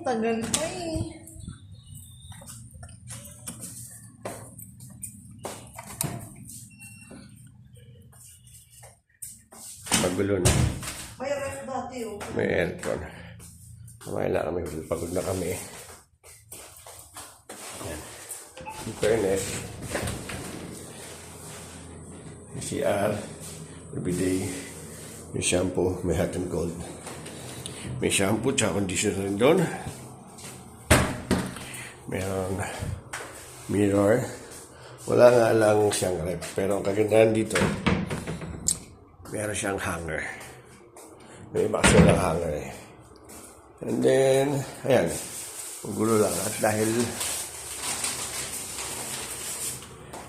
tagal pa eh. Magulo na. May ref dati oh. May aircon. Kumain na kami. Pagod na kami. Yan. In fairness, CR, everyday, may shampoo, may hot and cold. May shampoo, tsaka conditioner rin doon. Mayroong mirror. Wala nga lang siyang rep. Pero ang kagandahan dito, meron siyang hanger. May iba kasi lang hanger eh. And then, ayan. Magulo lang. At dahil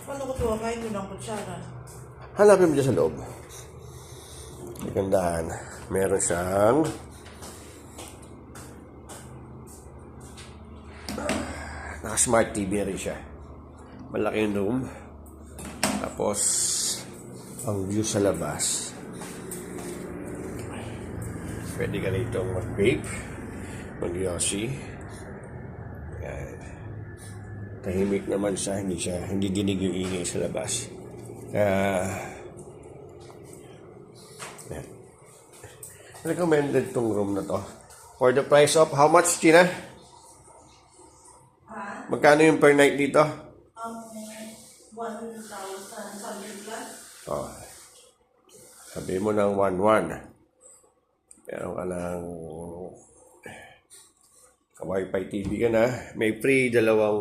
Paano ko ito? Kain mo ng kutsara. hanapin mo dyan sa loob. Kagandahan. Meron siyang naka-smart TV rin siya. Malaki yung room. Tapos, ang view sa labas. Pwede ka rito mag-vape, mag-yosi. Ayan. Tahimik naman siya, hindi dinig yung ingay sa labas. Ayan. Recommended tong room na to. For the price of, how much, China? Magkano yung per night dito? 1,000 something plus. Oh. Sabi mo ng 1,100. Meron ka ng Wi-Fi TV ka na. May free dalawang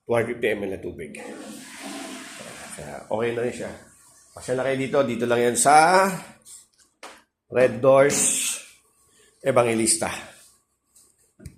250 ml na tubig. Kaya okay na rin siya. Pasya na kayo dito. Dito lang yan sa Red Doors Evangelista.